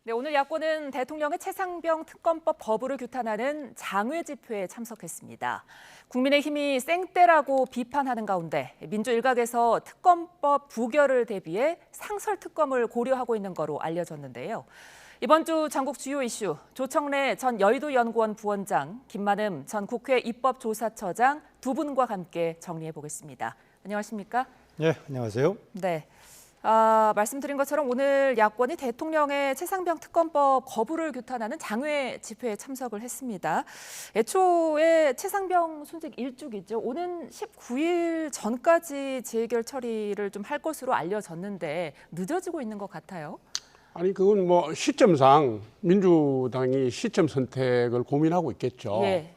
네, 오늘 야권은 대통령의 최상병 특검법 거부를 규탄하는 장외 집회에 참석했습니다. 국민의힘이 생떼라고 비판하는 가운데 민주 일각에서 특검법 부결을 대비해 상설 특검을 고려하고 있는 거로 알려졌는데요. 이번 주 전국 주요 이슈, 조청래 전 여의도연구원 부원장, 김만흠 전 국회 입법조사처장 두 분과 함께 정리해 보겠습니다. 안녕하십니까? 네, 안녕하세요. 네. 말씀드린 것처럼 오늘 야권이 대통령의 최상병 특검법 거부를 규탄하는 장외 집회에 참석을 했습니다. 애초에 최상병 순직 일주기죠. 오는 19일 전까지 재결 처리를 좀 할 것으로 알려졌는데 늦어지고 있는 것 같아요. 아니 그건 뭐 시점상 민주당이 시점 선택을 고민하고 있겠죠. 예.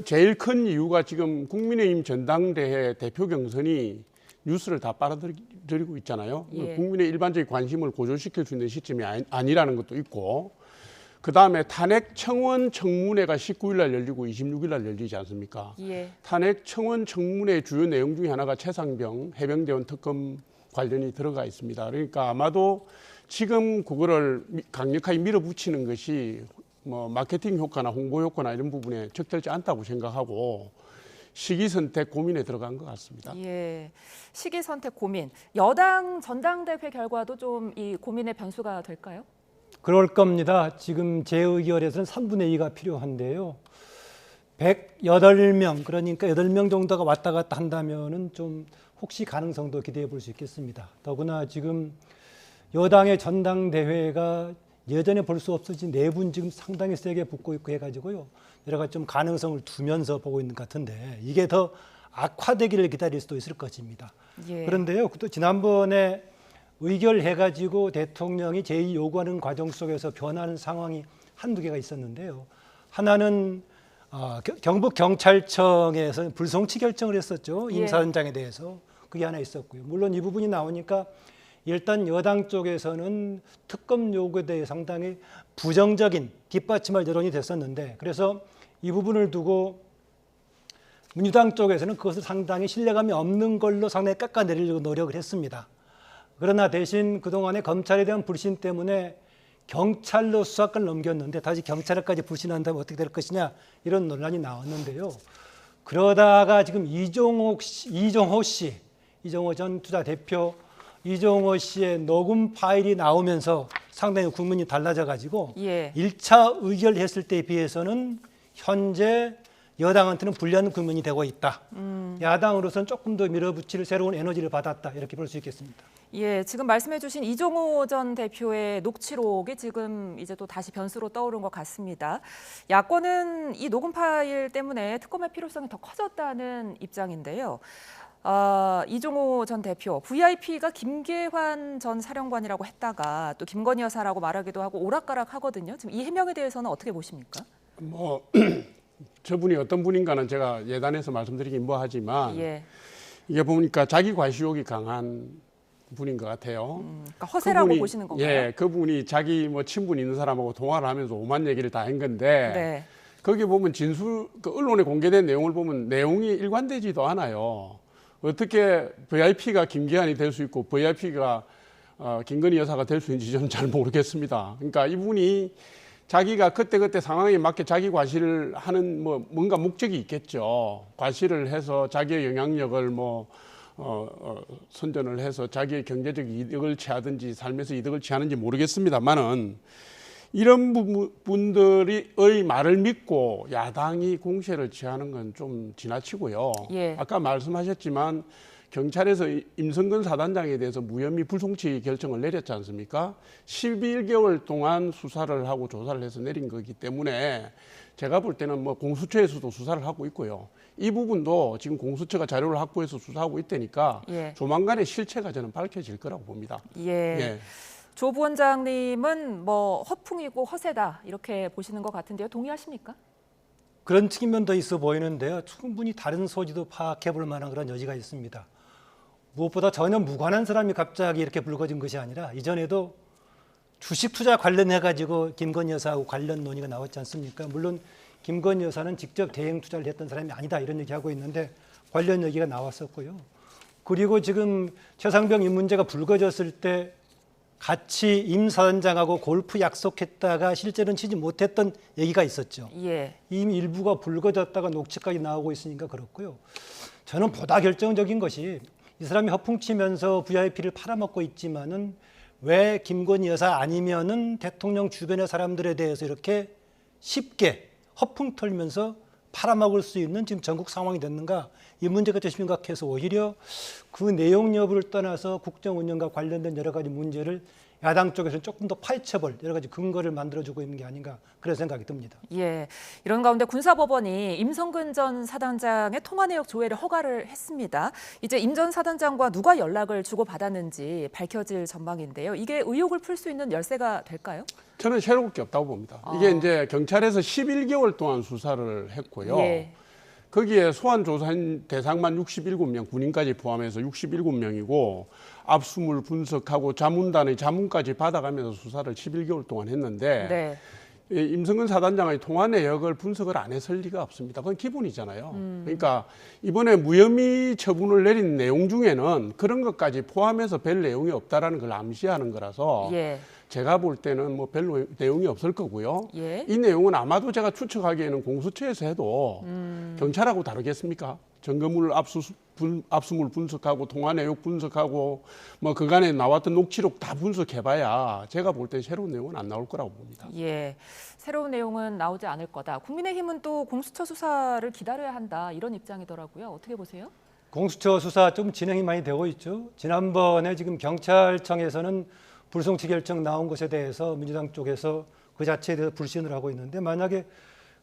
제일 큰 이유가 지금 국민의힘 전당대회 대표 경선이 뉴스를 다 빨아들이고 있잖아요. 예. 국민의 일반적인 관심을 고조시킬 수 있는 시점이 아니라는 것도 있고, 그 다음에 탄핵 청원 청문회가 19일 날 열리고 26일 날 열리지 않습니까? 예. 탄핵 청원 청문회 주요 내용 중에 하나가 최상병 해병대원 특검 관련이 들어가 있습니다. 그러니까 아마도 지금 그거를 강력하게 밀어붙이는 것이 뭐 마케팅 효과나 홍보 효과나 이런 부분에 적절치 않다고 생각하고 시기 선택 고민에 들어간 것 같습니다. 예, 시기 선택 고민. 여당 전당대회 결과도 좀 이 고민의 변수가 될까요? 그럴 겁니다. 지금 재의결에서는 3분의 2가 필요한데요. 108명, 그러니까 8명 정도가 왔다 갔다 한다면은 좀 혹시 가능성도 기대해 볼 수 있겠습니다. 더구나 지금 여당의 전당대회가 예전에 볼 수 없어진 4분 지금 상당히 세게 붙고 있고 해가지고요. 여러 가지 좀 가능성을 두면서 보고 있는 것 같은데 이게 더 악화되기를 기다릴 수도 있을 것입니다. 예. 그런데요, 또 지난번에 의결해가지고 대통령이 제의 요구하는 과정 속에서 변하는 상황이 한두 개가 있었는데요. 하나는 경북경찰청에서 불송치 결정을 했었죠. 예. 임사현장에 대해서. 그게 하나 있었고요. 물론 이 부분이 나오니까 일단 여당 쪽에서는 특검 요구에 대해 상당히 부정적인 뒷받침할 여론이 됐었는데, 그래서 이 부분을 두고 민주당 쪽에서는 그것을 상당히 신뢰감이 없는 걸로 상당히 깎아내리려고 노력을 했습니다. 그러나 대신 그동안의 검찰에 대한 불신 때문에 경찰로 수사권을 넘겼는데 다시 경찰까지 불신한다면 어떻게 될 것이냐 이런 논란이 나왔는데요. 그러다가 지금 이종호 전 투자 대표 이종호 씨의 녹음 파일이 나오면서 상당히 국민이 달라져가지고 예. 1차 의결했을 때에 비해서는 현재 여당한테는 불리한 국면이 되고 있다. 야당으로서는 조금 더 밀어붙일 새로운 에너지를 받았다. 이렇게 볼 수 있겠습니다. 예, 지금 말씀해주신 이종호 전 대표의 녹취록이 지금 이제 또 다시 변수로 떠오른 것 같습니다. 야권은 이 녹음 파일 때문에 특검의 필요성이 더 커졌다는 입장인데요. 이종호 전 대표, VIP가 김계환 전 사령관이라고 했다가 또 김건희 여사라고 말하기도 하고 오락가락하거든요. 지금 이 해명에 대해서는 어떻게 보십니까? 뭐 저분이 어떤 분인가는 제가 예단해서 말씀드리긴 뭐하지만 예. 이게 보니까 자기 과시욕이 강한 분인 것 같아요. 그러니까 허세라고 보시는 건가요? 예, 그분이 자기 뭐 친분 있는 사람하고 통화를 하면서 오만 얘기를 다 한 건데 네. 거기 보면 그 언론에 공개된 내용을 보면 내용이 일관되지도 않아요. 어떻게 VIP가 김기환이 될 수 있고 VIP가 김건희 여사가 될 수 있는지 저는 잘 모르겠습니다. 그러니까 이분이 자기가 그때그때 상황에 맞게 자기 과시를 하는 뭔가 목적이 있겠죠. 과시를 해서 자기의 영향력을 선전을 해서 자기의 경제적 이득을 취하든지 삶에서 이득을 취하는지 모르겠습니다만은 이런 분들의 말을 믿고 야당이 공세를 취하는 건 좀 지나치고요. 예. 아까 말씀하셨지만 경찰에서 임성근 사단장에 대해서 무혐의 불송치 결정을 내렸지 않습니까? 11개월 동안 수사를 하고 조사를 해서 내린 거기 때문에 제가 볼 때는 공수처에서도 수사를 하고 있고요. 이 부분도 지금 공수처가 자료를 확보해서 수사하고 있다니까 예. 조만간에 실체가 저는 밝혀질 거라고 봅니다. 예. 예. 조 부원장님은 허풍이고 허세다 이렇게 보시는 것 같은데요. 동의하십니까? 그런 측면도 있어 보이는데요. 충분히 다른 소지도 파악해 볼 만한 그런 여지가 있습니다. 무엇보다 전혀 무관한 사람이 갑자기 이렇게 불거진 것이 아니라 이전에도 주식 투자 관련해 가지고 김건희 여사하고 관련 논의가 나왔지 않습니까? 물론 김건희 여사는 직접 대행 투자를 했던 사람이 아니다 이런 얘기하고 있는데 관련 얘기가 나왔었고요. 그리고 지금 최상병 이 문제가 불거졌을 때 같이 임 사단장하고 골프 약속했다가 실제로는 치지 못했던 얘기가 있었죠. 예. 이미 일부가 불거졌다가 녹취까지 나오고 있으니까 그렇고요. 저는 보다 결정적인 것이 이 사람이 허풍치면서 VIP를 팔아먹고 있지만은 왜 김건희 여사 아니면은 대통령 주변의 사람들에 대해서 이렇게 쉽게 허풍 털면서 팔아먹을 수 있는 지금 전국 상황이 됐는가, 이 문제가 좀 심각해서 오히려 그 내용 여부를 떠나서 국정 운영과 관련된 여러 가지 문제를 야당 쪽에서는 조금 더 파헤쳐볼 여러 가지 근거를 만들어주고 있는 게 아닌가, 그런 생각이 듭니다. 예. 이런 가운데 군사법원이 임성근 전 사단장의 통화 내역 조회를 허가를 했습니다. 이제 임 전 사단장과 누가 연락을 주고받았는지 밝혀질 전망인데요. 이게 의혹을 풀 수 있는 열쇠가 될까요? 저는 새로울 게 없다고 봅니다. 이게 이제 경찰에서 11개월 동안 수사를 했고요. 예. 거기에 소환 조사한 대상만 67명, 군인까지 포함해서 67명이고 압수물 분석하고 자문단의 자문까지 받아가면서 수사를 11개월 동안 했는데 네. 이 임성근 사단장의 통화 내역을 분석을 안 했을 리가 없습니다. 그건 기본이잖아요. 그러니까 이번에 무혐의 처분을 내린 내용 중에는 그런 것까지 포함해서 별 내용이 없다라는 걸 암시하는 거라서 예. 제가 볼 때는 뭐 별로 내용이 없을 거고요. 예. 이 내용은 아마도 제가 추측하기에는 공수처에서 해도 경찰하고 다르겠습니까? 증거물 압수물 분석하고 통화 내역 분석하고 뭐 그간에 나왔던 녹취록 다 분석해봐야 제가 볼 때 새로운 내용은 안 나올 거라고 봅니다. 예. 새로운 내용은 나오지 않을 거다. 국민의힘은 또 공수처 수사를 기다려야 한다. 이런 입장이더라고요. 어떻게 보세요? 공수처 수사 좀 진행이 많이 되고 있죠. 지난번에 지금 경찰청에서는 불송치 결정 나온 것에 대해서 민주당 쪽에서 그 자체에 대해서 불신을 하고 있는데, 만약에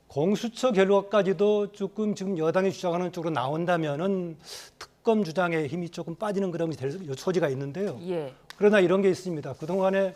공수처 결과까지도 조금 지금 여당이 주장하는 쪽으로 나온다면은 특검 주장에 힘이 조금 빠지는 그런 소지가 있는데요. 예. 그러나 이런 게 있습니다. 그동안에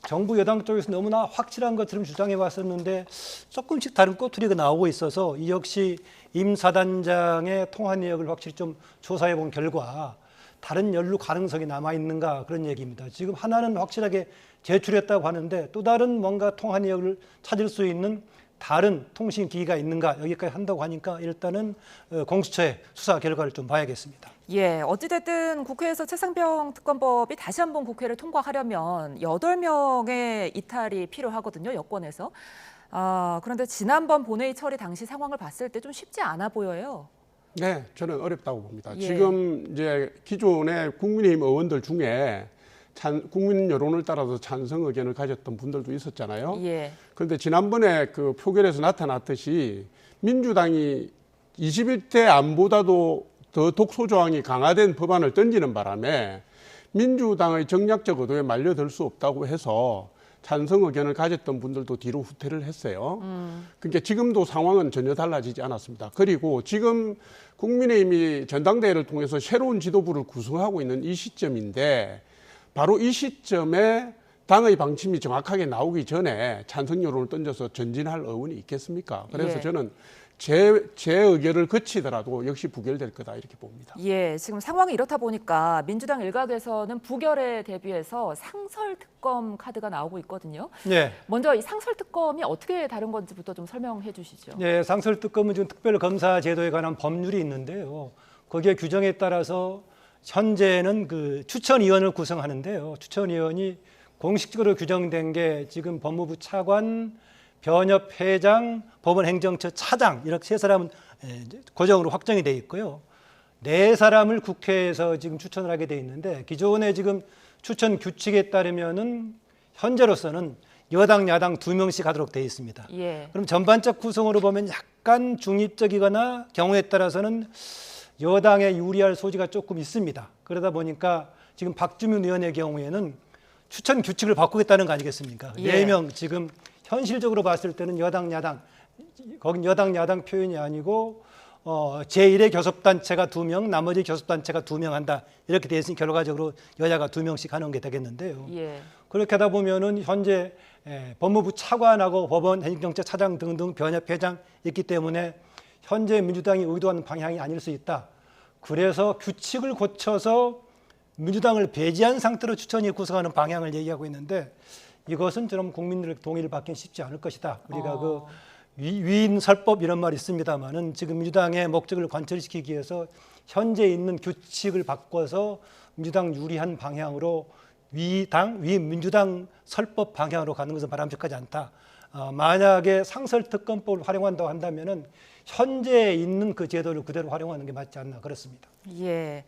정부 여당 쪽에서 너무나 확실한 것처럼 주장해 왔었는데 조금씩 다른 꼬투리가 나오고 있어서 이 역시 임 사단장의 통화 내역을 확실히 좀 조사해 본 결과 다른 연루 가능성이 남아 있는가, 그런 얘기입니다. 지금 하나는 확실하게 제출했다고 하는데 또 다른 뭔가 통화 내역을 찾을 수 있는 다른 통신 기기가 있는가, 여기까지 한다고 하니까 일단은 공수처의 수사 결과를 좀 봐야겠습니다. 예, 어찌됐든 국회에서 최상병 특검법이 다시 한번 국회를 통과하려면 8명의 이탈이 필요하거든요, 여권에서. 그런데 지난번 본회의 처리 당시 상황을 봤을 때 좀 쉽지 않아 보여요. 네, 저는 어렵다고 봅니다. 예. 지금 이제 기존의 국민의힘 의원들 중에 국민 여론을 따라서 찬성 의견을 가졌던 분들도 있었잖아요. 예. 그런데 지난번에 그 표결에서 나타났듯이 민주당이 21대 안보다도 더 독소 조항이 강화된 법안을 던지는 바람에 민주당의 정략적 의도에 말려들 수 없다고 해서 찬성 의견을 가졌던 분들도 뒤로 후퇴를 했어요. 그러니까 지금도 상황은 전혀 달라지지 않았습니다. 그리고 지금 국민의힘이 전당대회를 통해서 새로운 지도부를 구성하고 있는 이 시점인데, 바로 이 시점에 당의 방침이 정확하게 나오기 전에 찬성 여론을 던져서 전진할 의원이 있겠습니까? 그래서 예. 저는 제 의결을 거치더라도 역시 부결될 거다, 이렇게 봅니다. 예, 지금 상황이 이렇다 보니까 민주당 일각에서는 부결에 대비해서 상설특검 카드가 나오고 있거든요. 네. 먼저 이 상설특검이 어떻게 다른 건지부터 좀 설명해 주시죠. 네, 상설특검은 지금 특별검사 제도에 관한 법률이 있는데요. 거기에 규정에 따라서 현재는 그 추천위원을 구성하는데요. 추천위원이 공식적으로 규정된 게 지금 법무부 차관, 변협 회장, 법원 행정처 차장, 이렇게 세 사람은 고정으로 확정이 돼 있고요. 네 사람을 국회에서 지금 추천을 하게 돼 있는데, 기존에 지금 추천 규칙에 따르면은 현재로서는 여당, 야당 2명씩 하도록 돼 있습니다. 예. 그럼 전반적 구성으로 보면 약간 중립적이거나 경우에 따라서는 여당에 유리할 소지가 조금 있습니다. 그러다 보니까 지금 박주민 의원의 경우에는 추천 규칙을 바꾸겠다는 거 아니겠습니까? 예. 4명 지금 현실적으로 봤을 때는 여당, 야당, 거긴 여당, 야당 표현이 아니고 제1의 교섭단체가 2명, 나머지 교섭단체가 2명 한다, 이렇게 돼 있으니 결과적으로 여야가 2명씩 하는 게 되겠는데요. 예. 그렇게 하다 보면은 현재 법무부 차관하고 법원 행정처 차장 등등 변협 회장 있기 때문에 현재 민주당이 의도하는 방향이 아닐 수 있다. 그래서 규칙을 고쳐서 민주당을 배제한 상태로 추천위 구성하는 방향을 얘기하고 있는데, 이것은 좀 국민들의 동의를 받기는 쉽지 않을 것이다. 우리가 그 위인설법 이런 말이 있습니다만은 지금 민주당의 목적을 관철시키기 위해서 현재 있는 규칙을 바꿔서 민주당 유리한 방향으로 위 민주당 설법 방향으로 가는 것은 바람직하지 않다. 만약에 상설특검법을 활용한다고 한다면은 현재 있는 그 제도를 그대로 활용하는 게 맞지 않나 그렇습니다. 예.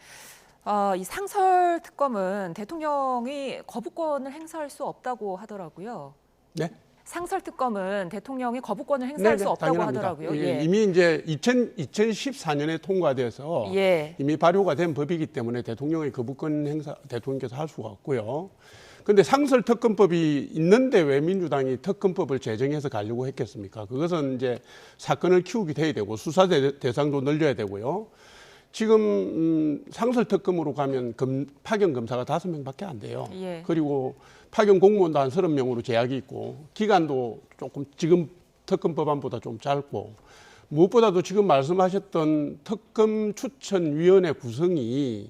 이 상설 특검은 대통령이 거부권을 행사할 수 없다고 하더라고요. 네? 상설 특검은 대통령이 거부권을 행사할 수 없다고 당연합니다. 하더라고요. 예, 예. 이미 이제 2014년에 통과돼서 예. 이미 발효가 된 법이기 때문에 대통령의 거부권 행사 대통령께서 할 수가 없고요. 그런데 상설 특검법이 있는데 왜 민주당이 특검법을 제정해서 가려고 했겠습니까? 그것은 이제 사건을 키우게 돼야 되고 수사 대상도 늘려야 되고요. 지금 상설 특검으로 가면 파견 검사가 5명밖에 안 돼요. 예. 그리고 파견 공무원도 한 30명으로 제약이 있고 기간도 조금 지금 특검 법안보다 좀 짧고 무엇보다도 지금 말씀하셨던 특검 추천위원회 구성이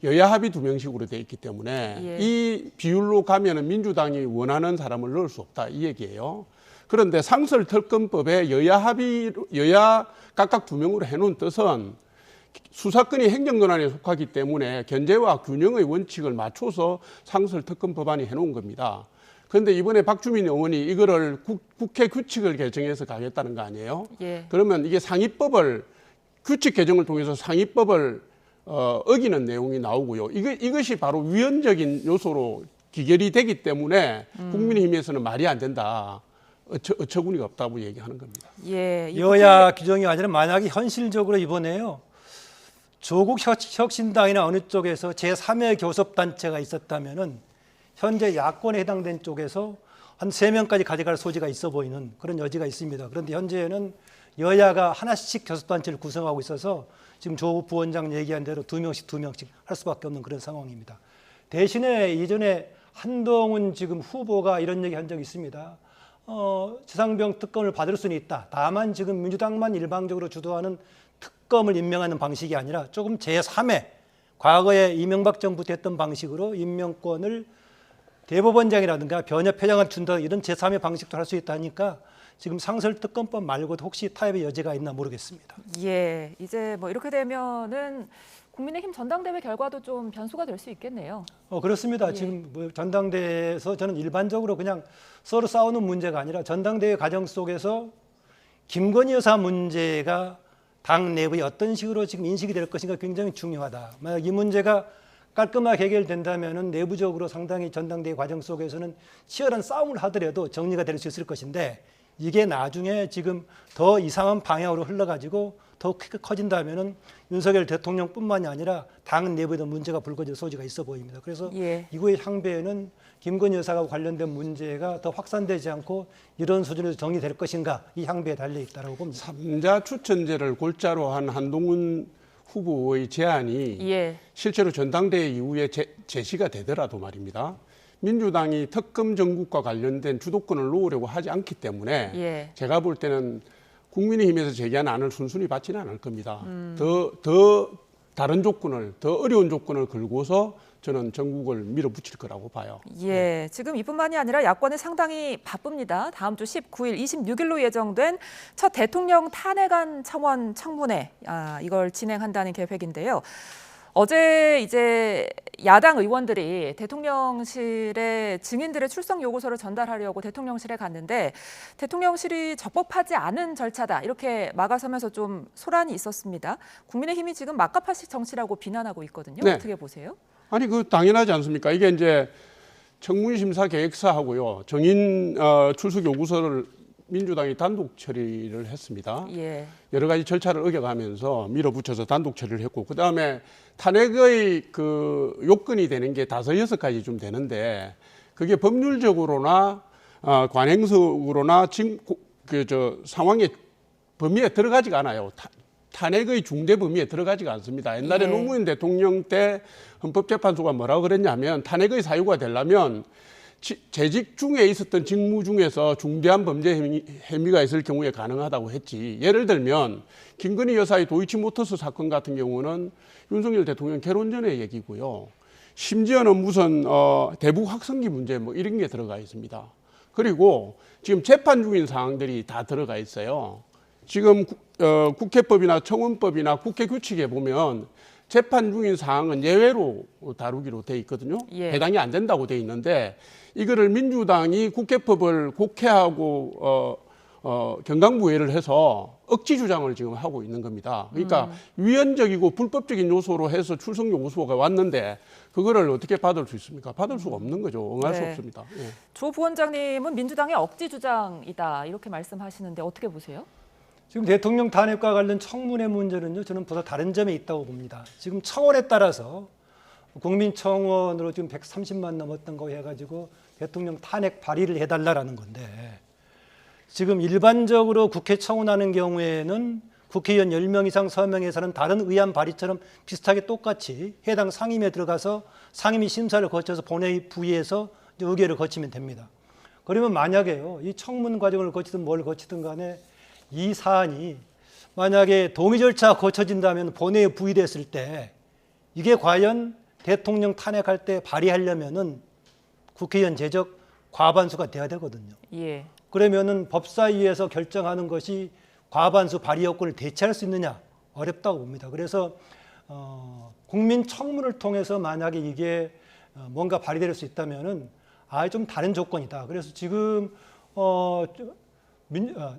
여야 합의 2명씩으로 돼 있기 때문에 예. 이 비율로 가면은 민주당이 원하는 사람을 넣을 수 없다 이 얘기예요. 그런데 상설 특검법에 여야 각각 2명으로 해놓은 뜻은 수사권이 행정권한에 속하기 때문에 견제와 균형의 원칙을 맞춰서 상설 특검 법안이 해놓은 겁니다. 그런데 이번에 박주민 의원이 이거를 국회 규칙을 개정해서 가겠다는 거 아니에요? 예. 그러면 이게 규칙 개정을 통해서 상위법을 어기는 내용이 나오고요. 이것이 바로 위헌적인 요소로 기결이 되기 때문에 국민의힘에서는 말이 안 된다. 어처구니가 없다고 얘기하는 겁니다. 예. 여야 규정이 아니라 만약에 현실적으로 이번에요. 조국 혁신당이나 어느 쪽에서 제3의 교섭단체가 있었다면은 현재 야권에 해당된 쪽에서 한 3명까지 가져갈 소지가 있어 보이는 그런 여지가 있습니다. 그런데 현재는 여야가 하나씩 교섭단체를 구성하고 있어서 지금 조 부원장 얘기한 대로 2명씩 할 수밖에 없는 그런 상황입니다. 대신에 이전에 한동훈 지금 후보가 이런 얘기 한 적이 있습니다. 최상병 특검을 받을 수는 있다. 다만 지금 민주당만 일방적으로 주도하는 특검을 임명하는 방식이 아니라 조금 제3의 과거에 이명박 정부 때 했던 방식으로 임명권을 대법원장이라든가 변협회장을 준다 이런 제3의 방식도 할 수 있다니까 지금 상설특검법 말고도 혹시 타협의 여지가 있나 모르겠습니다. 예. 이제 뭐 이렇게 되면은 국민의힘 전당대회 결과도 좀 변수가 될 수 있겠네요. 그렇습니다. 예. 지금 뭐 전당대회에서 저는 일반적으로 그냥 서로 싸우는 문제가 아니라 전당대회 과정 속에서 김건희 여사 문제가 당 내부에 어떤 식으로 지금 인식이 될 것인가 굉장히 중요하다. 만약 이 문제가 깔끔하게 해결된다면은 내부적으로 상당히 전당대회 과정 속에서는 치열한 싸움을 하더라도 정리가 될 수 있을 것인데 이게 나중에 지금 더 이상한 방향으로 흘러가지고 더 크게 커진다면은 윤석열 대통령뿐만이 아니라 당 내부에도 문제가 불거질 소지가 있어 보입니다. 그래서 예. 이후의 향배에는 김건희 여사와 관련된 문제가 더 확산되지 않고 이런 수준에서 정리될 것인가 이 향배에 달려 있다고 봅니다. 3자 추천제를 골자로 한 한동훈 후보의 제안이 예. 실제로 전당대회 이후에 제시가 되더라도 말입니다. 민주당이 특검 정국과 관련된 주도권을 놓으려고 하지 않기 때문에 예. 제가 볼 때는 국민의힘에서 제기한 안을 순순히 받지는 않을 겁니다. 더 다른 조건을, 더 어려운 조건을 걸고서 저는 정국을 밀어붙일 거라고 봐요. 예, 지금 이뿐만이 아니라 야권은 상당히 바쁩니다. 다음 주 19일, 26일로 예정된 첫 대통령 탄핵안 청원 청문회 이걸 진행한다는 계획인데요. 어제 이제 야당 의원들이 대통령실에 증인들의 출석 요구서를 전달하려고 대통령실에 갔는데 대통령실이 적법하지 않은 절차다 이렇게 막아서면서 좀 소란이 있었습니다. 국민의힘이 지금 막가파식 정치라고 비난하고 있거든요. 네. 어떻게 보세요? 아니 그 당연하지 않습니까? 이게 이제 청문심사 계획서하고요 증인 출석 요구서를 민주당이 단독 처리를 했습니다. 예. 여러 가지 절차를 어겨가면서 밀어붙여서 단독 처리를 했고 그 다음에 탄핵의 그 요건이 되는 게 5, 6가지 좀 되는데 그게 법률적으로나 관행적으로나 지금 상황의 범위에 들어가지가 않아요. 탄핵의 중대 범위에 들어가지가 않습니다. 옛날에 예. 노무현 대통령 때 헌법재판소가 뭐라고 그랬냐면 탄핵의 사유가 되려면 재직 중에 있었던 직무 중에서 중대한 범죄 혐의가 있을 경우에 가능하다고 했지. 예를 들면 김건희 여사의 도이치모터스 사건 같은 경우는 윤석열 대통령 결혼 전의 얘기고요. 심지어는 무슨 대북 확성기 문제 뭐 이런 게 들어가 있습니다. 그리고 지금 재판 중인 사항들이 다 들어가 있어요. 지금 국회법이나 청원법이나 국회 규칙에 보면 재판 중인 사항은 예외로 다루기로 돼 있거든요. 예. 해당이 안 된다고 돼 있는데 이거를 민주당이 국회법을 국회하고 경강부회를 해서 억지 주장을 지금 하고 있는 겁니다. 그러니까 위헌적이고 불법적인 요소로 해서 출석 요소가 왔는데 그거를 어떻게 받을 수 있습니까? 받을 수가 없는 거죠. 응할 수 네. 없습니다. 예. 조 부원장님은 민주당의 억지 주장이다 이렇게 말씀하시는데 어떻게 보세요? 지금 대통령 탄핵과 관련 청문회 문제는요, 저는 보다 다른 점에 있다고 봅니다. 지금 청원에 따라서 국민청원으로 지금 130만 넘었던 거 해가지고 대통령 탄핵 발의를 해달라라는 건데, 지금 일반적으로 국회 청원하는 경우에는 국회의원 10명 이상 서명해서는 다른 의안 발의처럼 비슷하게 똑같이 해당 상임위에 들어가서 상임위 심사를 거쳐서 본회의 부의해서 의결을 거치면 됩니다. 그러면 만약에요, 이 청문 과정을 거치든 뭘 거치든 간에 이 사안이 만약에 동의 절차가 거쳐진다면 본회의에 부의됐을 때 이게 과연 대통령 탄핵할 때 발의하려면은 국회의원 제적 과반수가 돼야 되거든요. 예. 그러면은 법사위에서 결정하는 것이 과반수 발의 요건을 대체할 수 있느냐, 어렵다고 봅니다. 그래서 국민 청문을 통해서 만약에 이게 뭔가 발의될 수 있다면은 아예 좀 다른 조건이다. 그래서 지금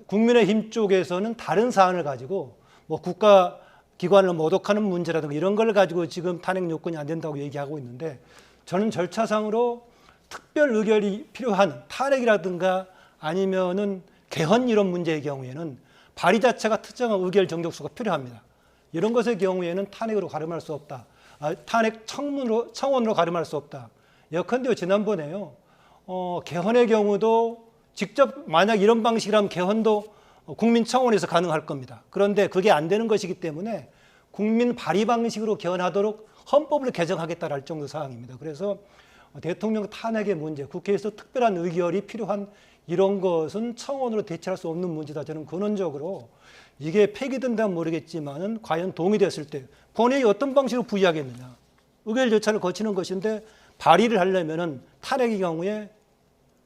국민의힘 쪽에서는 다른 사안을 가지고 뭐 국가 기관을 모독하는 문제라든가 이런 걸 가지고 지금 탄핵 요건이 안 된다고 얘기하고 있는데, 저는 절차상으로 특별 의결이 필요한 탄핵이라든가 아니면은 개헌 이런 문제의 경우에는 발의 자체가 특정한 의결 정족수가 필요합니다. 이런 것의 경우에는 탄핵으로 가름할 수 없다. 탄핵 청원으로 가름할 수 없다. 예컨대요, 지난번에요, 개헌의 경우도 직접 만약 이런 방식이라면 개헌도 국민청원에서 가능할 겁니다. 그런데 그게 안 되는 것이기 때문에 국민 발의 방식으로 개헌하도록 헌법을 개정하겠다랄 정도 사항입니다. 그래서 대통령 탄핵의 문제, 국회에서 특별한 의결이 필요한 이런 것은 청원으로 대체할 수 없는 문제다. 저는 근원적으로 이게 폐기된다면 모르겠지만은 과연 동의됐을 때 본회의 어떤 방식으로 부의하겠느냐. 의결 절차를 거치는 것인데 발의를 하려면은 탄핵의 경우에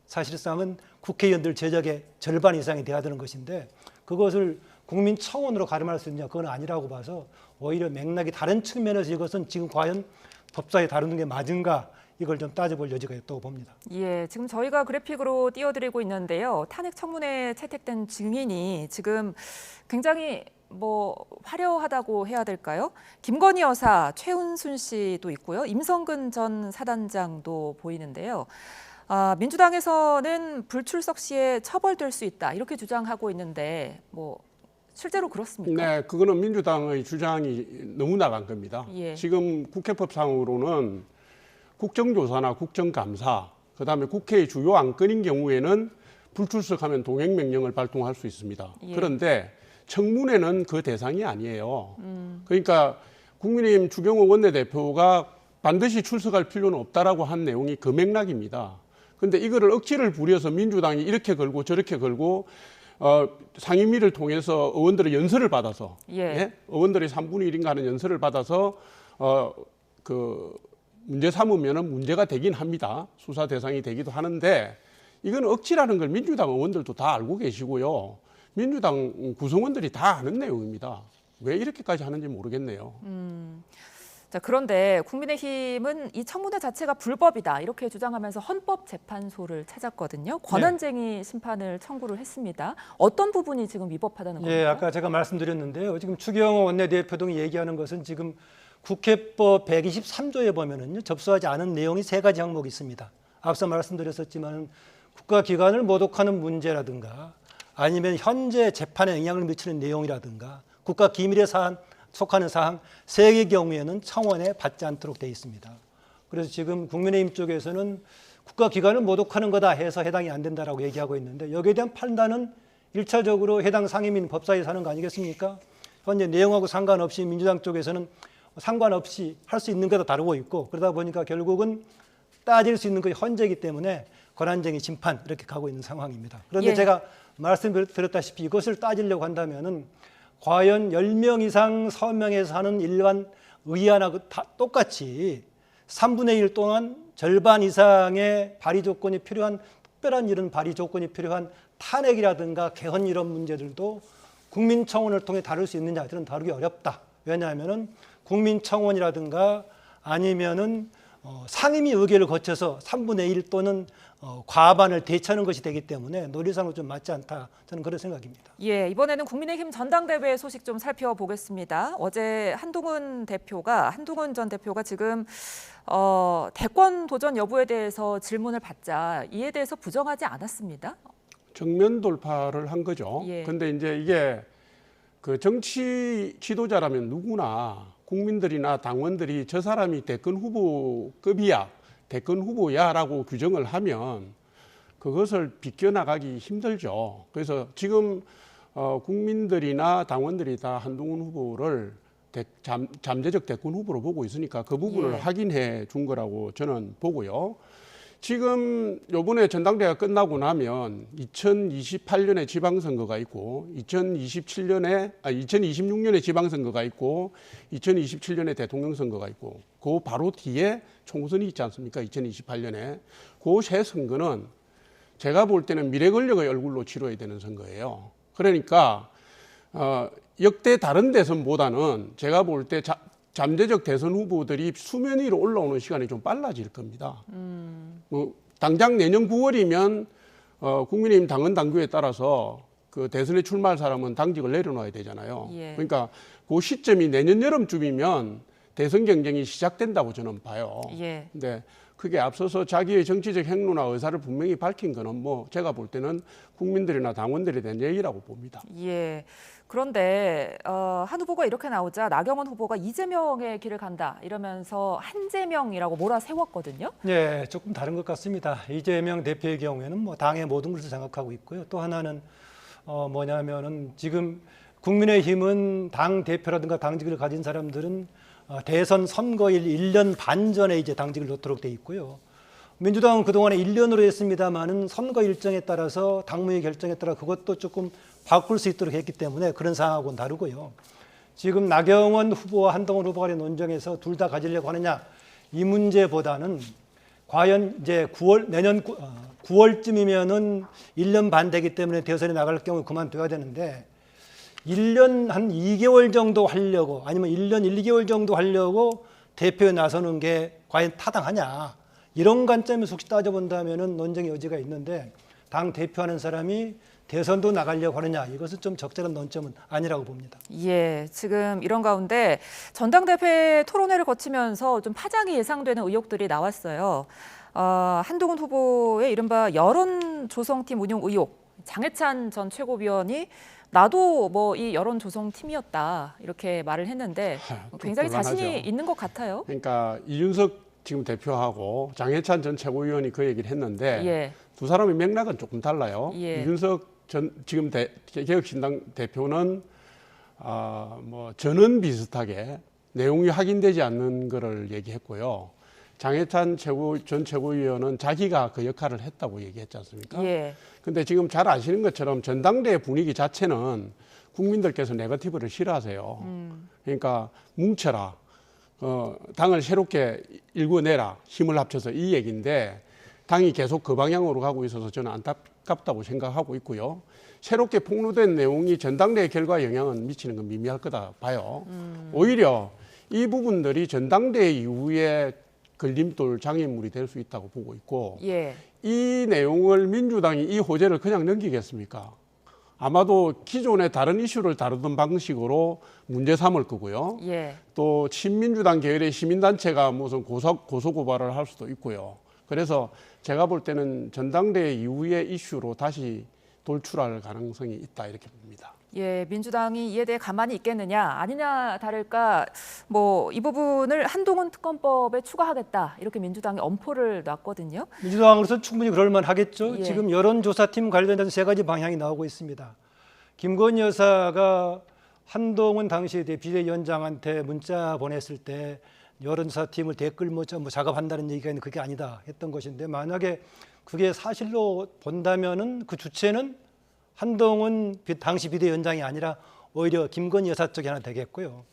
사실상은 국회의원들 제적의 절반 이상이 돼야 되는 것인데 그것을 국민청원으로 가름할 수 있느냐, 그건 아니라고 봐서 오히려 맥락이 다른 측면에서 이것은 지금 과연 법사위에 다루는 게 맞은가, 이걸 좀 따져볼 여지가 있다고 봅니다. 예, 지금 저희가 그래픽으로 띄워드리고 있는데요. 탄핵 청문회에 채택된 증인이 지금 굉장히 화려하다고 해야 될까요? 김건희 여사, 최은순 씨도 있고요. 임성근 전 사단장도 보이는데요. 민주당에서는 불출석 시에 처벌될 수 있다 이렇게 주장하고 있는데 실제로 그렇습니까? 네, 그거는 민주당의 주장이 너무 나간 겁니다. 예. 지금 국회법상으로는 국정조사나 국정감사, 그다음에 국회의 주요 안건인 경우에는 불출석하면 동행명령을 발동할 수 있습니다. 예. 그런데 청문회는 그 대상이 아니에요. 그러니까 국민의힘 주경호 원내대표가 반드시 출석할 필요는 없다라고 한 내용이 그 맥락입니다. 그런데 이거를 억지를 부려서 민주당이 이렇게 걸고 저렇게 걸고 상임위를 통해서 의원들의 연설을 받아서 예. 의원들이 3분의 1인가 하는 연설을 받아서 문제 삼으면 문제가 되긴 합니다. 수사 대상이 되기도 하는데 이건 억지라는 걸 민주당 의원들도 다 알고 계시고요. 민주당 구성원들이 다 아는 내용입니다. 왜 이렇게까지 하는지 모르겠네요. 자, 그런데 국민의힘은 이 청문회 자체가 불법이다 이렇게 주장하면서 헌법재판소를 찾았거든요. 권한쟁의 심판을 청구를 했습니다. 어떤 부분이 지금 위법하다는 겁니까? 예, 아까 제가 말씀드렸는데요. 지금 추경호 원내대표 등이 얘기하는 것은 지금 국회법 123조에 보면은요, 접수하지 않은 내용이 3가지 항목이 있습니다. 앞서 말씀드렸었지만 국가기관을 모독하는 문제라든가 아니면 현재 재판에 영향을 미치는 내용이라든가 국가기밀에 속하는 사항 3개의 경우에는 청원에 받지 않도록 되어 있습니다. 그래서 지금 국민의힘 쪽에서는 국가기관을 모독하는 거다 해서 해당이 안 된다라고 얘기하고 있는데, 여기에 대한 판단은 1차적으로 해당 상임위는 법사위에서 하는 거 아니겠습니까? 현재 내용하고 상관없이 민주당 쪽에서는 상관없이 할 수 있는 거다 다루고 있고, 그러다 보니까 결국은 따질 수 있는 게 헌재이기 때문에 권한쟁의 심판 이렇게 가고 있는 상황입니다. 그런데 예. 제가 말씀드렸다시피 이것을 따지려고 한다면은 과연 10명 이상 서명해서 하는 일반 의안하고 다 똑같이 3분의 1 동안 절반 이상의 발의 조건이 필요한 특별한 이런 발의 조건이 필요한 탄핵이라든가 개헌 이런 문제들도 국민청원을 통해 다룰 수 있느냐, 저는 다루기 어렵다. 왜냐하면은 국민청원이라든가 아니면은 상임위 의결을 거쳐서 3분의 1 또는 과반을 대체하는 것이 되기 때문에 논리상으로 좀 맞지 않다. 저는 그런 생각입니다. 예, 이번에는 국민의힘 전당대회 소식 좀 살펴보겠습니다. 어제 한동훈 전 대표가 지금 대권 도전 여부에 대해서 질문을 받자 이에 대해서 부정하지 않았습니다. 정면 돌파를 한 거죠. 예. 근데 이제 이게 그 정치 지도자라면 누구나 국민들이나 당원들이 저 사람이 대권 후보급이야, 대권 후보야라고 규정을 하면 그것을 비껴나가기 힘들죠. 그래서 지금 국민들이나 당원들이 다 한동훈 후보를 잠재적 대권 후보로 보고 있으니까 그 부분을 예. 확인해 준 거라고 저는 보고요. 지금 요번에 전당대회가 끝나고 나면 2028년에 지방선거가 있고 2026년에 지방선거가 있고 2027년에 대통령선거가 있고 그 바로 뒤에 총선이 있지 않습니까? 2028년에. 그 세 선거는 제가 볼 때는 미래 권력의 얼굴로 치러야 되는 선거예요. 그러니까 역대 다른 대선보다는 제가 볼 때 잠재적 대선 후보들이 수면 위로 올라오는 시간이 좀 빨라질 겁니다. 뭐 당장 내년 9월이면 국민의힘 당헌 당규에 따라서 그 대선에 출마할 사람은 당직을 내려놔야 되잖아요. 예. 그러니까 그 시점이 내년 여름쯤이면 대선 경쟁이 시작된다고 저는 봐요. 예. 근데 그게 앞서서 자기의 정치적 행로나 의사를 분명히 밝힌 거는 뭐 제가 볼 때는 국민들이나 당원들에 대한 얘기라고 봅니다. 예. 그런데 한 후보가 이렇게 나오자 나경원 후보가 이재명의 길을 간다 이러면서 한재명이라고 몰아세웠거든요. 네, 조금 다른 것 같습니다. 이재명 대표의 경우에는 뭐 당의 모든 것을 생각하고 있고요. 또 하나는 뭐냐면은 지금 국민의힘은 당 대표라든가 당직을 가진 사람들은 대선 선거일 1년 반 전에 이제 당직을 놓도록 돼 있고요. 민주당은 그동안에 1년으로 했습니다만은 선거 일정에 따라서 당무의 결정에 따라 그것도 조금 바꿀 수 있도록 했기 때문에 그런 상황하고는 다르고요. 지금 나경원 후보와 한동훈 후보 간의 논쟁에서 둘 다 가지려고 하느냐 이 문제보다는 과연 이제 내년 9월쯤이면은 1년 반 되기 때문에 대선에 나갈 경우 그만둬야 되는데 1년 한 2개월 정도 하려고 아니면 1년 1, 2개월 정도 하려고 대표에 나서는 게 과연 타당하냐 이런 관점에서 혹시 따져본다면은 논쟁의 여지가 있는데 당 대표하는 사람이 대선도 나가려고 하느냐 이것은 좀 적절한 논점은 아니라고 봅니다. 예, 지금 이런 가운데 전당대회 토론회를 거치면서 좀 파장이 예상되는 의혹들이 나왔어요. 한동훈 후보의 이른바 여론조성팀 운용 의혹, 장해찬 전 최고위원이 나도 뭐 이 여론조성팀이었다 이렇게 말을 했는데 굉장히 곤란하죠. 자신이 있는 것 같아요. 그러니까 이준석 지금 대표하고 장해찬 전 최고위원이 그 얘기를 했는데 예. 두 사람의 맥락은 조금 달라요. 예. 이준석 지금 개혁신당 대표는 뭐 저는 비슷하게 내용이 확인되지 않는 것을 얘기했고요. 장해찬 전 최고위원은 자기가 그 역할을 했다고 얘기했지 않습니까? 예. 근데 지금 잘 아시는 것처럼 전당대회 분위기 자체는 국민들께서 네거티브를 싫어하세요. 그러니까 뭉쳐라. 당을 새롭게 일궈내라. 힘을 합쳐서 이 얘기인데 당이 계속 그 방향으로 가고 있어서 저는 안타깝다고 생각하고 있고요. 새롭게 폭로된 내용이 전당대회 결과에 영향은 미치는 건 미미할 거다 봐요. 오히려 이 부분들이 전당대회 이후에 걸림돌 장애물이 될 수 있다고 보고 있고 예. 이 내용을 민주당이 이 호재를 그냥 넘기겠습니까? 아마도 기존의 다른 이슈를 다루던 방식으로 문제 삼을 거고요. 예. 또 친민주당 계열의 시민단체가 무슨 고소고발을 할 수도 있고요. 그래서 제가 볼 때는 전당대회 이후의 이슈로 다시 돌출할 가능성이 있다 이렇게 봅니다. 예, 민주당이 이에 대해 가만히 있겠느냐 아니냐 다를까 뭐 이 부분을 한동훈 특검법에 추가하겠다 이렇게 민주당이 엄포를 놨거든요. 민주당으로서 충분히 그럴 만하겠죠. 예. 지금 여론조사팀 관련해서 세 가지 방향이 나오고 있습니다. 김건희 여사가 한동훈 당시 비대위원장한테 문자 보냈을 때 여론조사팀을 댓글 뭐 작업한다는 얘기가 있는데 그게 아니다 했던 것인데 만약에 그게 사실로 본다면은 그 주체는 한동훈 당시 비대위원장이 아니라 오히려 김건희 여사 쪽이 하나 되겠고요.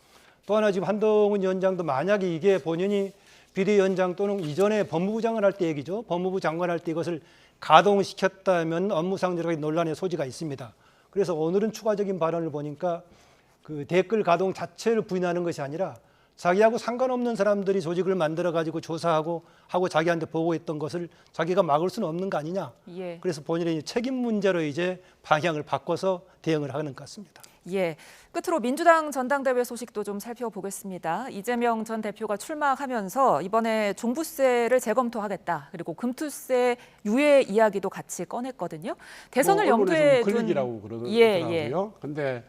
또 하나 지금 한동훈 위원장도 만약에 이게 본인이 비대위원장 또는 이전에 법무부 장관 할 때 얘기죠. 법무부 장관 할 때 이것을 가동시켰다면 업무상 여러 가지 논란의 소지가 있습니다. 그래서 오늘은 추가적인 발언을 보니까 그 댓글 가동 자체를 부인하는 것이 아니라 자기하고 상관없는 사람들이 조직을 만들어 가지고 조사하고 하고 자기한테 보고했던 것을 자기가 막을 수는 없는 거 아니냐. 예. 그래서 본인의 책임 문제로 이제 방향을 바꿔서 대응을 하는 것 같습니다. 예. 끝으로 민주당 전당대회 소식도 좀 살펴보겠습니다. 이재명 전 대표가 출마하면서 이번에 종부세를 재검토하겠다. 그리고 금투세 유예 이야기도 같이 꺼냈거든요. 대선을 뭐 염두에 둔 클릭이라고 그러더라고요. 예. 근데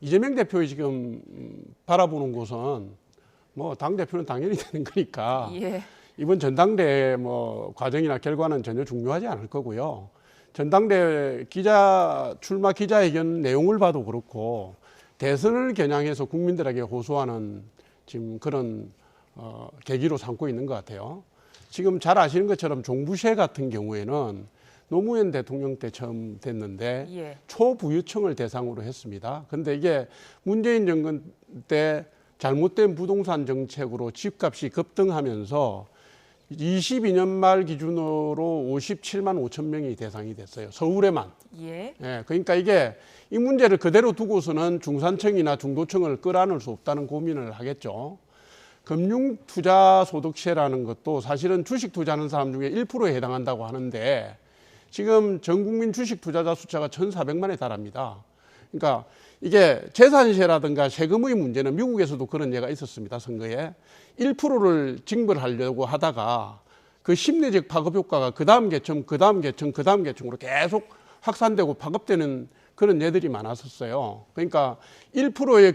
이재명 대표의 지금 바라보는 곳은 뭐 당 대표는 당연히 되는 거니까 예. 이번 전당대회 뭐 과정이나 결과는 전혀 중요하지 않을 거고요. 전당대회 출마 기자회견 내용을 봐도 그렇고 대선을 겨냥해서 국민들에게 호소하는 지금 그런 계기로 삼고 있는 것 같아요. 지금 잘 아시는 것처럼 종부세 같은 경우에는 노무현 대통령 때 처음 됐는데 예. 초부유층을 대상으로 했습니다. 그런데 이게 문재인 정권 때 잘못된 부동산 정책으로 집값이 급등하면서 22년 말 기준으로 57만 5천 명이 대상이 됐어요. 서울에만. 예. 예, 그러니까 이게 이 문제를 그대로 두고서는 중산층이나 중도층을 끌어안을 수 없다는 고민을 하겠죠. 금융투자소득세라는 것도 사실은 주식 투자하는 사람 중에 1%에 해당한다고 하는데 지금 전 국민 주식 투자자 숫자가 1,400만에 달합니다. 그러니까 이게 재산세라든가 세금의 문제는 미국에서도 그런 예가 있었습니다. 선거에 1%를 징벌하려고 하다가 그 심리적 파급 효과가 그 다음 계층, 그 다음 계층, 그 다음 계층으로 계속 확산되고 파급되는 그런 예들이 많았었어요. 그러니까 1%의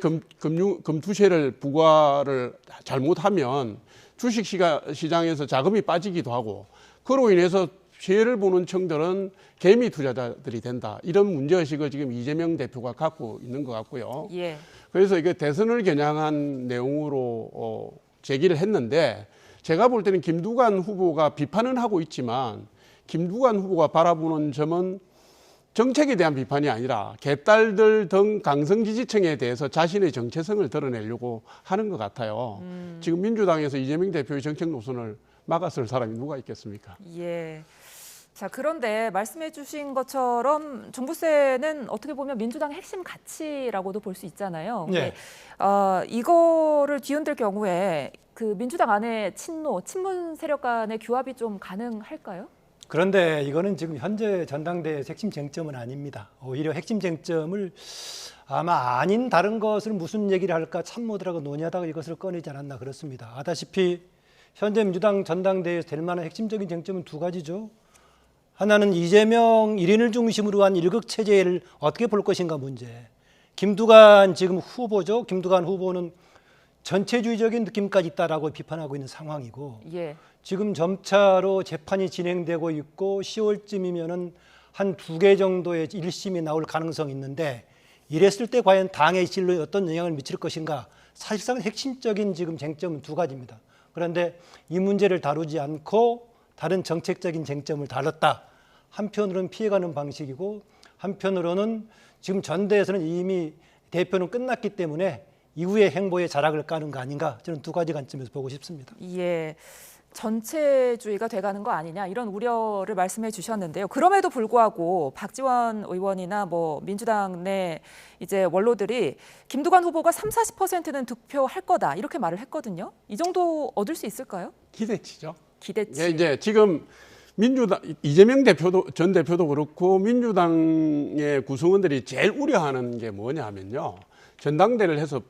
금투세를 부과를 잘못하면 주식 시장에서 자금이 빠지기도 하고 그로 인해서 피해를 보는 층들은 개미 투자자들이 된다. 이런 문제의식을 지금 이재명 대표가 갖고 있는 것 같고요. 예. 그래서 이게 대선을 겨냥한 내용으로 제기를 했는데 제가 볼 때는 김두관 후보가 비판은 하고 있지만 김두관 후보가 바라보는 점은 정책에 대한 비판이 아니라 개딸들 등 강성 지지층에 대해서 자신의 정체성을 드러내려고 하는 것 같아요. 지금 민주당에서 이재명 대표의 정책 노선을 막았을 사람이 누가 있겠습니까? 예. 자, 그런데 말씀해 주신 것처럼 종부세는 어떻게 보면 민주당의 핵심 가치라고도 볼 수 있잖아요. 네. 이거를 뒤흔들 경우에 그 민주당 안에 친문 세력 간의 규합이 좀 가능할까요? 그런데 이거는 지금 현재 전당대회 핵심 쟁점은 아닙니다. 오히려 핵심 쟁점을 아마 아닌 다른 것을 무슨 얘기를 할까 참모들하고 논의하다가 이것을 꺼내지 않았나 그렇습니다. 아다시피 현재 민주당 전당대회에서 될 만한 핵심적인 쟁점은 두 가지죠. 하나는 이재명 1인을 중심으로 한 일극 체제를 어떻게 볼 것인가 문제. 김두관 지금 후보죠. 김두관 후보는 전체주의적인 느낌까지 있다라고 비판하고 있는 상황이고 예. 지금 점차로 재판이 진행되고 있고 10월쯤이면은 한 2개 정도의 1심이 나올 가능성이 있는데 이랬을 때 과연 당의 진로에 어떤 영향을 미칠 것인가 사실상 핵심적인 지금 쟁점은 두 가지입니다. 그런데 이 문제를 다루지 않고 다른 정책적인 쟁점을 다뤘다. 한편으로는 피해가는 방식이고 한편으로는 지금 전대에서는 이미 대표는 끝났기 때문에 이후의 행보에 자락을 까는 거 아닌가 저는 두 가지 관점에서 보고 싶습니다. 예. 전체주의가 돼가는 거 아니냐 이런 우려를 말씀해 주셨는데요. 그럼에도 불구하고 박지원 의원이나 뭐 민주당 내 이제 원로들이 김두관 후보가 30-40%는 득표할 거다 이렇게 말을 했거든요. 이 정도 얻을 수 있을까요? 기대치죠. 기대치. 예, 이제 지금 민주당 이재명 전 대표도 그렇고 민주당의 구성원들이 제일 우려하는 게 뭐냐면요. 전당대회를 해서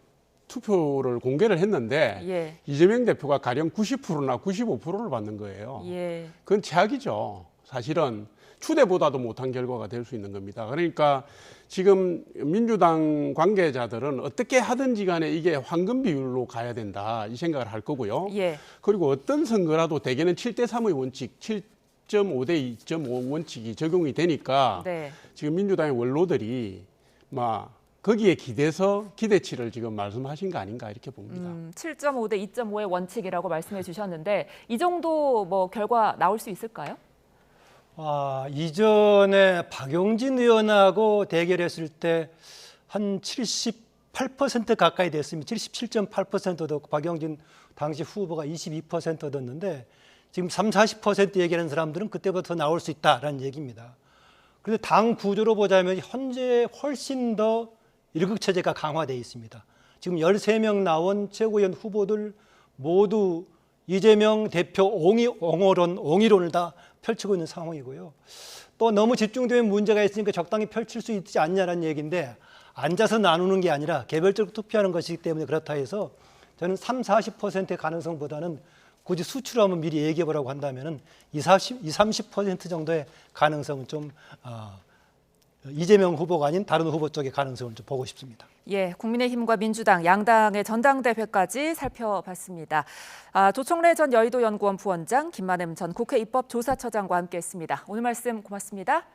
투표를 공개를 했는데 예. 이재명 대표가 가령 90%나 95%를 받는 거예요. 예. 그건 최악이죠. 사실은 추대보다도 못한 결과가 될 수 있는 겁니다. 그러니까 지금 민주당 관계자들은 어떻게 하든지 간에 이게 황금 비율로 가야 된다 이 생각을 할 거고요. 예. 그리고 어떤 선거라도 대개는 7대3의 원칙, 7.5대 2.5 원칙이 적용이 되니까 네. 지금 민주당의 원로들이 막 거기에 기대서 기대치를 지금 말씀하신 거 아닌가 이렇게 봅니다. 7.5대 2.5의 원칙이라고 말씀해 주셨는데 이 정도 뭐 결과 나올 수 있을까요? 이전에 박용진 의원하고 대결했을 때 한 78% 가까이 됐습니다. 77.8%도 박용진 당시 후보가 22% 얻었는데 지금 30-40% 얘기하는 사람들은 그때부터 나올 수 있다라는 얘기입니다. 그런데 당 구조로 보자면 현재 훨씬 더 일극 체제가 강화되어 있습니다. 지금 13명 나온 최고위원 후보들 모두 이재명 대표 옹호론을 다 펼치고 있는 상황이고요. 또 너무 집중되면 문제가 있으니까 적당히 펼칠 수 있지 않냐는 얘기인데 앉아서 나누는 게 아니라 개별적으로 투표하는 것이기 때문에 그렇다 해서 저는 30-40%의 가능성보다는 굳이 수치로 한번 미리 얘기해 보라고 한다면 20-30% 정도의 가능성은 좀 이재명 후보가 아닌 다른 후보 쪽의 가능성을 좀 보고 싶습니다. 예, 국민의힘과 민주당, 양당의 전당대회까지 살펴봤습니다. 조청래 전 여의도 연구원 부원장, 김만흠 전 국회 입법조사처장과 함께했습니다. 오늘 말씀 고맙습니다.